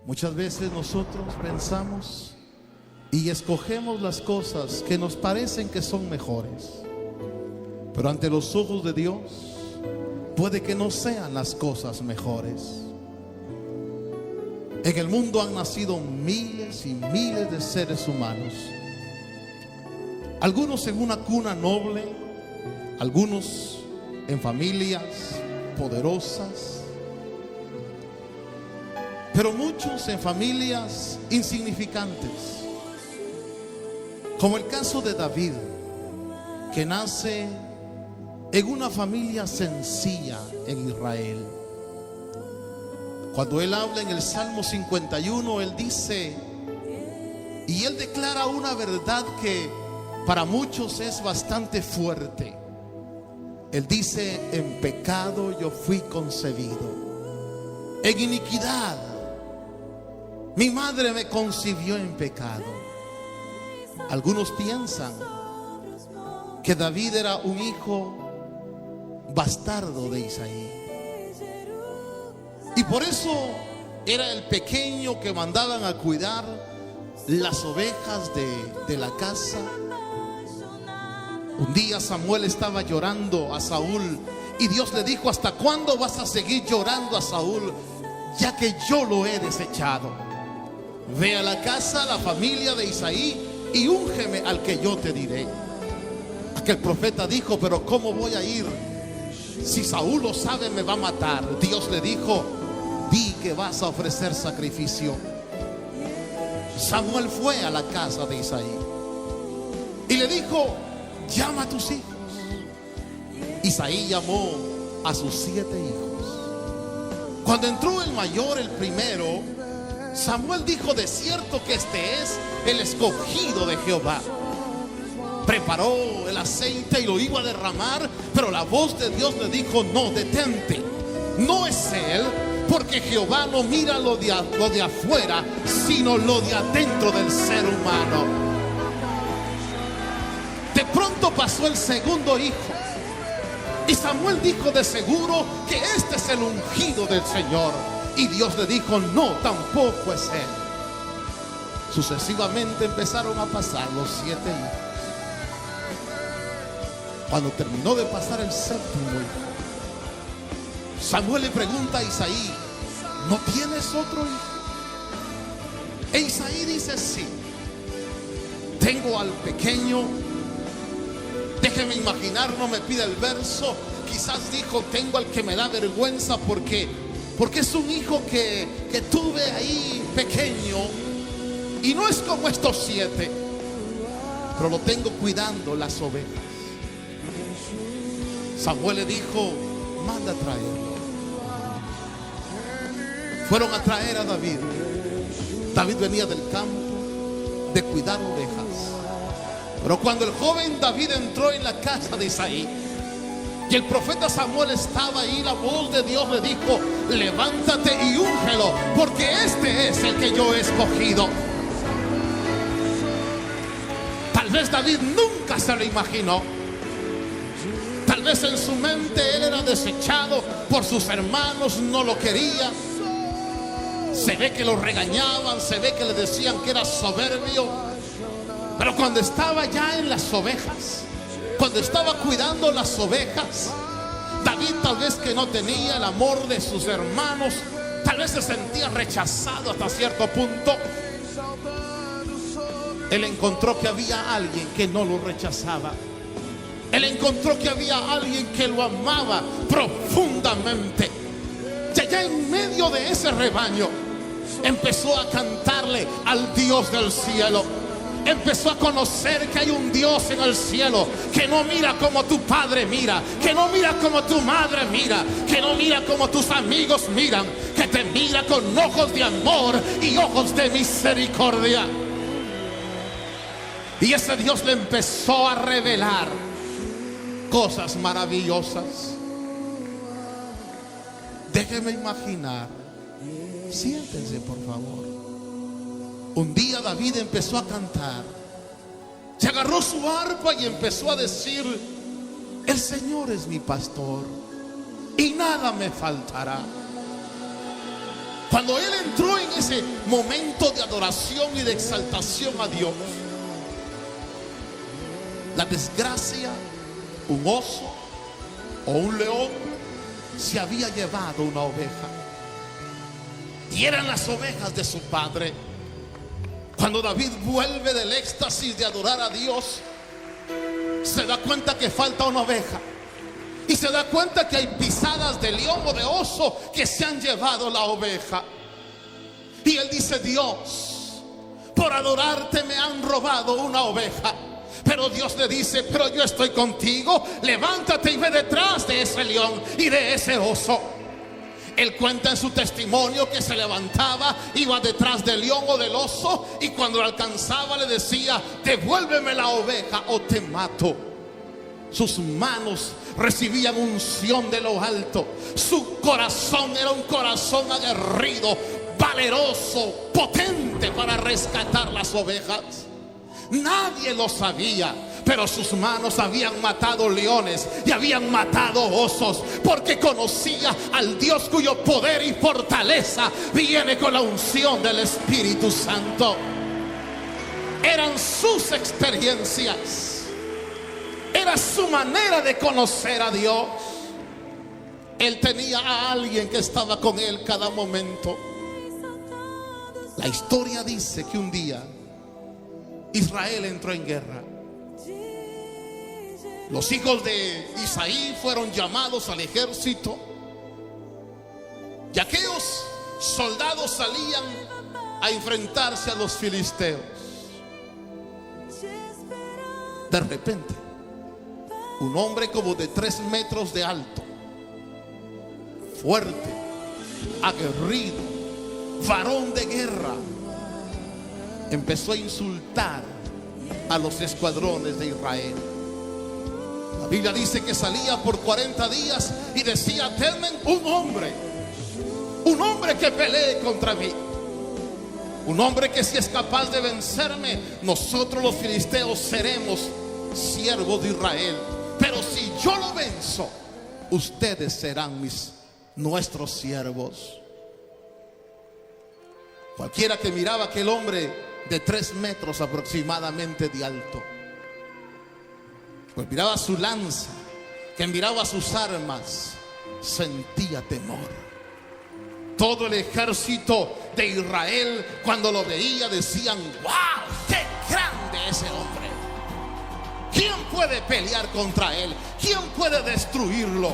Muchas veces nosotros pensamos y escogemos las cosas que nos parecen que son mejores, pero ante los ojos de Dios puede que no sean las cosas mejores. En el mundo han nacido miles y miles de seres humanos, algunos en una cuna noble, algunos en familias poderosas, pero muchos en familias insignificantes, como el caso de David, que nace en una familia sencilla en Israel. Cuando él habla en el Salmo 51, él dice, y él declara una verdad que para muchos es bastante fuerte. Él dice: en pecado yo fui concebido, en iniquidad mi madre me concibió en pecado. Algunos piensan que David era un hijo bastardo de Isaí, y por eso era el pequeño que mandaban a cuidar las ovejas de la casa. Un día Samuel estaba llorando a Saúl y Dios le dijo: ¿hasta cuándo vas a seguir llorando a Saúl, ya que yo lo he desechado? Ve a la casa, a la familia de Isaí, y úngeme al que yo te diré. Aquel profeta dijo: pero ¿cómo voy a ir? Si Saúl lo sabe, me va a matar. Dios le dijo: di que vas a ofrecer sacrificio. Samuel fue a la casa de Isaí y le dijo: llama a tus hijos. Isaí llamó a sus 7 hijos. Cuando entró el mayor, el primero, Samuel dijo: de cierto que este es el escogido de Jehová. Preparó el aceite y lo iba a derramar, pero la voz de Dios le dijo: no, detente, no es él, porque Jehová no mira lo de afuera, sino lo de adentro del ser humano. De pronto pasó el segundo hijo, y Samuel dijo: de seguro que este es el ungido del Señor. Y Dios le dijo: no, tampoco es él. Sucesivamente empezaron a pasar los 7 hijos. Cuando terminó de pasar el 7º hijo, Samuel le pregunta a Isaí: ¿no tienes otro hijo? E Isaí dice: sí, tengo al pequeño. Déjeme imaginar, no me pida el verso. Quizás dijo: tengo al que me da vergüenza porque es un hijo que tuve ahí pequeño, y no es como estos 7, pero lo tengo cuidando las ovejas. Samuel le dijo: manda a traerlo. Fueron a traer a David. David venía del campo de cuidar ovejas, pero cuando el joven David entró en la casa de Isaí y el profeta Samuel estaba ahí, la voz de Dios le dijo: levántate y úngelo, porque este es el que yo he escogido. Tal vez David nunca se lo imaginó. Tal vez en su mente él era desechado por sus hermanos, no lo querían. Se ve que lo regañaban, se ve que le decían que era soberbio. Pero cuando estaba ya en las ovejas, cuando estaba cuidando las ovejas, David, tal vez que no tenía el amor de sus hermanos, tal vez se sentía rechazado hasta cierto punto. Él encontró que había alguien que no lo rechazaba. Él encontró que había alguien que lo amaba profundamente. Y allá en medio de ese rebaño empezó a cantarle al Dios del cielo. Empezó a conocer que hay un Dios en el cielo que no mira como tu padre mira, que no mira como tu madre mira, que no mira como tus amigos miran, que te mira con ojos de amor y ojos de misericordia. Y ese Dios le empezó a revelar cosas maravillosas. Déjeme imaginar. Siéntense, por favor. Un día David empezó a cantar. Se agarró su arpa y empezó a decir: el Señor es mi pastor y nada me faltará. Cuando él entró en ese momento de adoración y de exaltación a Dios, la desgracia, un oso o un león se había llevado una oveja, y eran las ovejas de su padre. Cuando David vuelve del éxtasis de adorar a Dios, se da cuenta que falta una oveja, y se da cuenta que hay pisadas de león o de oso que se han llevado la oveja. Y él dice: Dios, por adorarte me han robado una oveja. Pero Dios le dice: pero yo estoy contigo, levántate y ve detrás de ese león y de ese oso. Él cuenta en su testimonio que se levantaba, iba detrás del león o del oso, y cuando lo alcanzaba le decía: devuélveme la oveja o te mato. Sus manos recibían unción de lo alto. Su corazón era un corazón aguerrido, valeroso, potente para rescatar las ovejas. Nadie lo sabía, pero sus manos habían matado leones y habían matado osos, porque conocía al Dios cuyo poder y fortaleza viene con la unción del Espíritu Santo. Eran sus experiencias, era su manera de conocer a Dios. Él tenía a alguien que estaba con él cada momento. La historia dice que un día Israel entró en guerra. Los hijos de Isaí fueron llamados al ejército, y aquellos soldados salían a enfrentarse a los filisteos. De repente, un hombre como de 3 metros de alto, fuerte, aguerrido, varón de guerra, empezó a insultar a los escuadrones de Israel. La Biblia dice que salía por 40 días y decía: denme un hombre que pelee contra mí, un hombre que si es capaz de vencerme, nosotros los filisteos seremos siervos de Israel. Pero si yo lo venzo, ustedes serán nuestros siervos. Cualquiera que miraba a aquel hombre de 3 metros aproximadamente de alto, pues miraba su lanza, que miraba sus armas, sentía temor. Todo el ejército de Israel, cuando lo veía, decían: ¡wow! ¡Qué grande ese hombre! ¿Quién puede pelear contra él? ¿Quién puede destruirlo?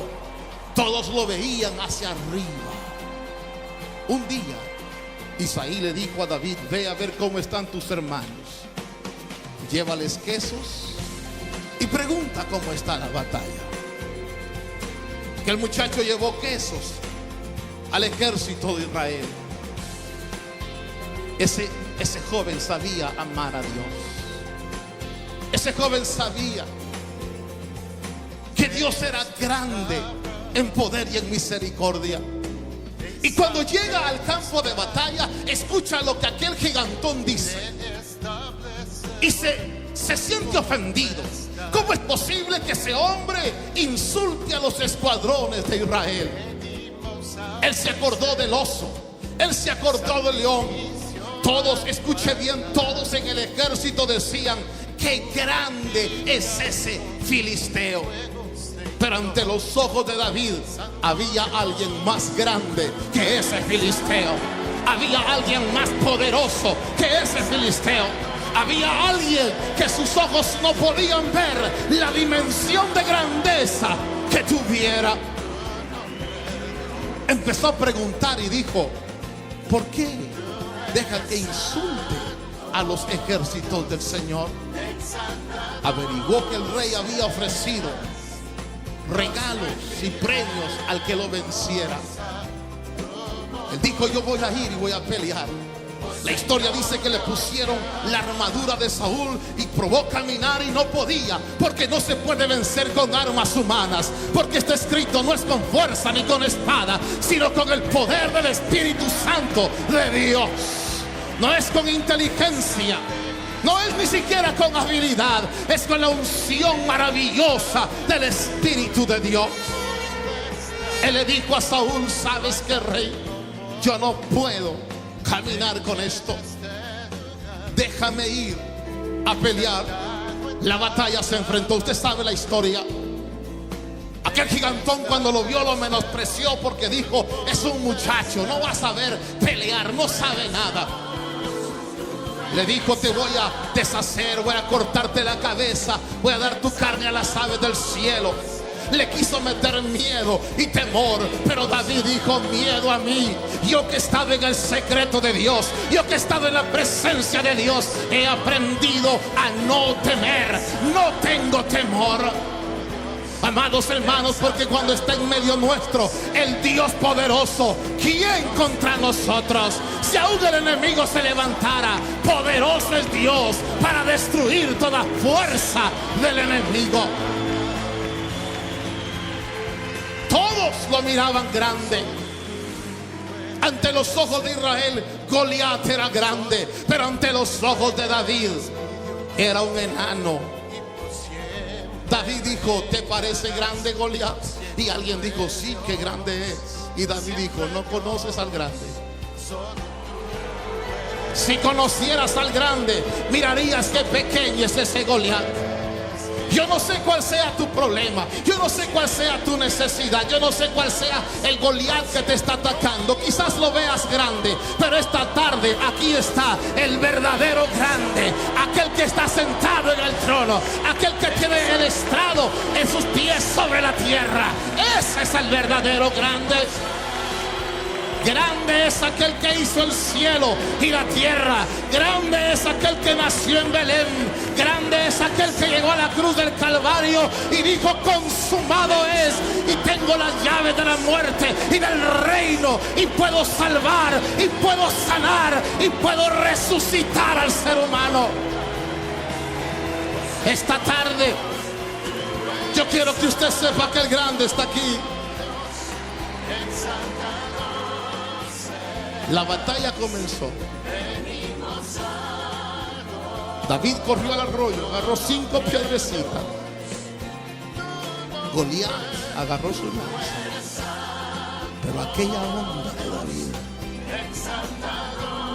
Todos lo veían hacia arriba. Un día Isaí le dijo a David: ve a ver cómo están tus hermanos, llévales quesos y pregunta cómo está la batalla. Que el muchacho llevó quesos al ejército de Israel. Ese joven sabía amar a Dios. Ese joven sabía que Dios era grande en poder y en misericordia. Y cuando llega al campo de batalla, escucha lo que aquel gigantón dice y se siente ofendido. ¿Cómo es posible que ese hombre insulte a los escuadrones de Israel? Él se acordó del oso, él se acordó del león. Todos, escuche bien, todos en el ejército decían: qué grande es ese filisteo. Pero ante los ojos de David había alguien más grande que ese filisteo. Había alguien más poderoso que ese filisteo. Había alguien que sus ojos no podían ver la dimensión de grandeza que tuviera. Empezó a preguntar y dijo: ¿por qué deja que insulte a los ejércitos del Señor? Averiguó que el rey había ofrecido regalos y premios al que lo venciera. Él dijo: yo voy a ir y voy a pelear. La historia dice que le pusieron la armadura de Saúl y probó caminar y no podía, porque no se puede vencer con armas humanas, porque está escrito: no es con fuerza ni con espada, sino con el poder del Espíritu Santo de Dios. No es con inteligencia, no es ni siquiera con habilidad, es con la unción maravillosa del Espíritu de Dios. Él le dijo a Saúl: ¿sabes qué, rey? yo no puedo caminar con esto. Déjame ir a pelear. La batalla se enfrentó. Usted sabe la historia. Aquel gigantón, cuando lo vio, lo menospreció porque dijo: es un muchacho, no va a saber pelear, no sabe nada. Le dijo: te voy a deshacer, voy a cortarte la cabeza, voy a dar tu carne a las aves del cielo. Le quiso meter miedo y temor, pero David dijo: miedo a mí, yo que estaba en el secreto de Dios, yo que estaba en la presencia de Dios, he aprendido a no temer, no tengo temor. Amados hermanos, porque cuando está en medio nuestro el Dios poderoso, ¿quién contra nosotros? Si aún el enemigo se levantara, poderoso es Dios para destruir toda fuerza del enemigo. Todos lo miraban grande. Ante los ojos de Israel, Goliat era grande, pero ante los ojos de David era un enano. David dijo: ¿te parece grande Goliat? Y alguien dijo: sí, qué grande es. Y David dijo: no conoces al grande. Si conocieras al grande, mirarías qué pequeño es ese Goliat. Yo no sé cuál sea tu problema, yo no sé cuál sea tu necesidad, yo no sé cuál sea el Goliat que te está atacando. Quizás lo veas grande, pero esta tarde aquí está el verdadero grande, aquel que está sentado en el trono, aquel que tiene el estrado en sus pies sobre la tierra. Ese es el verdadero grande. Grande es aquel que hizo el cielo y la tierra. Grande es aquel que nació en Belén. Grande es aquel que llegó a la cruz del Calvario y dijo: consumado es. Y tengo las llaves de la muerte y del reino. Y puedo salvar, y puedo sanar, y puedo resucitar al ser humano. Esta tarde yo quiero que usted sepa que el grande está aquí. La batalla comenzó. David corrió al arroyo, agarró 5 piedrecitas. Goliat agarró su lanza. Pero aquella onda de David,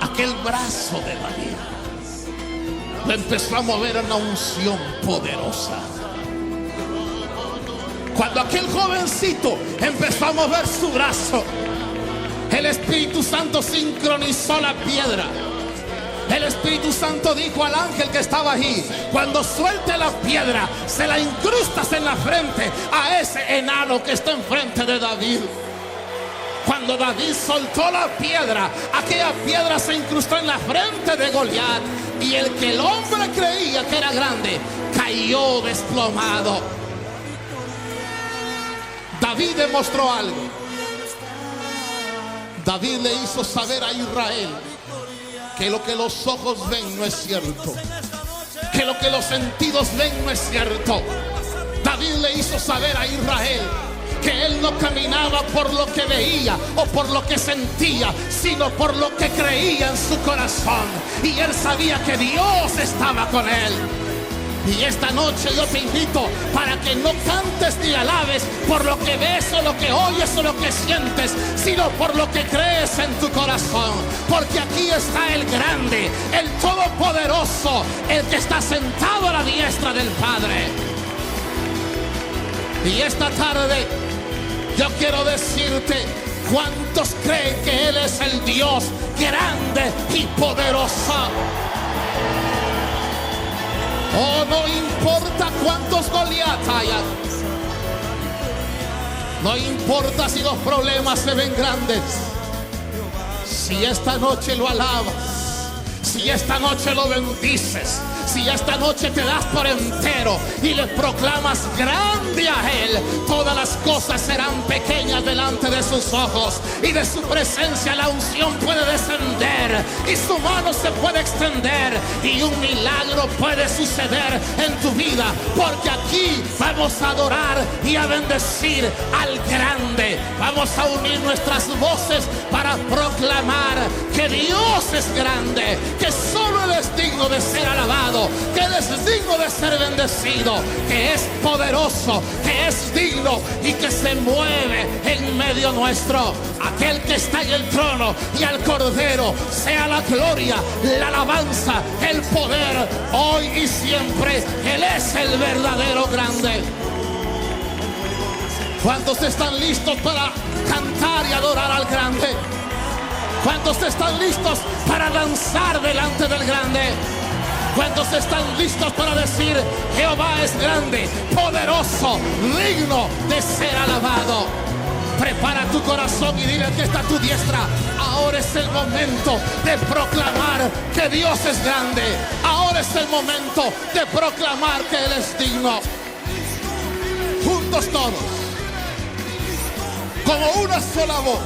aquel brazo de David, lo empezó a mover a una unción poderosa. Cuando aquel jovencito empezó a mover su brazo, el Espíritu Santo sincronizó la piedra. El Espíritu Santo dijo al ángel que estaba allí: cuando suelte la piedra, se la incrustas en la frente a ese enano que está enfrente de David. Cuando David soltó la piedra, aquella piedra se incrustó en la frente de Goliat, y el que el hombre creía que era grande cayó desplomado. David demostró algo. David le hizo saber a Israel que lo que los ojos ven no es cierto, que lo que los sentidos ven no es cierto. David le hizo saber a Israel que él no caminaba por lo que veía o por lo que sentía, sino por lo que creía en su corazón. Y él sabía que Dios estaba con él. Y esta noche yo te invito para que no cantes ni alabes por lo que ves o lo que oyes o lo que sientes, sino por lo que crees en tu corazón. Porque aquí está el grande, el todopoderoso, el que está sentado a la diestra del Padre. Y esta tarde yo quiero decirte: ¿cuántos creen que Él es el Dios grande y poderoso? Oh, no importa cuántos Goliat hayan, no importa si los problemas se ven grandes, si esta noche lo alabas, si esta noche lo bendices, si esta noche te das por entero y le proclamas grande a Él, todas las cosas serán pequeñas delante de sus ojos, y de su presencia la unción puede descender y su mano se puede extender y un milagro puede suceder en tu vida, porque aquí vamos a adorar y a bendecir al grande. Vamos a unir nuestras voces para proclamar que Dios es grande, que solo Él es digno de ser alabado, alabado, que Él es digno de ser bendecido, que es poderoso, que es digno y que se mueve en medio nuestro. Aquel que está en el trono y al Cordero sea la gloria, la alabanza, el poder, hoy y siempre. Él es el verdadero grande. ¿Cuántos están listos para cantar y adorar al grande? ¿Cuántos están listos para danzar delante del grande? ¿Cuántos están listos para decir: Jehová es grande, poderoso, digno de ser alabado? Prepara tu corazón y dile al que está a tu diestra: ahora es el momento de proclamar que Dios es grande. Ahora es el momento de proclamar que Él es digno. Juntos todos, como una sola voz.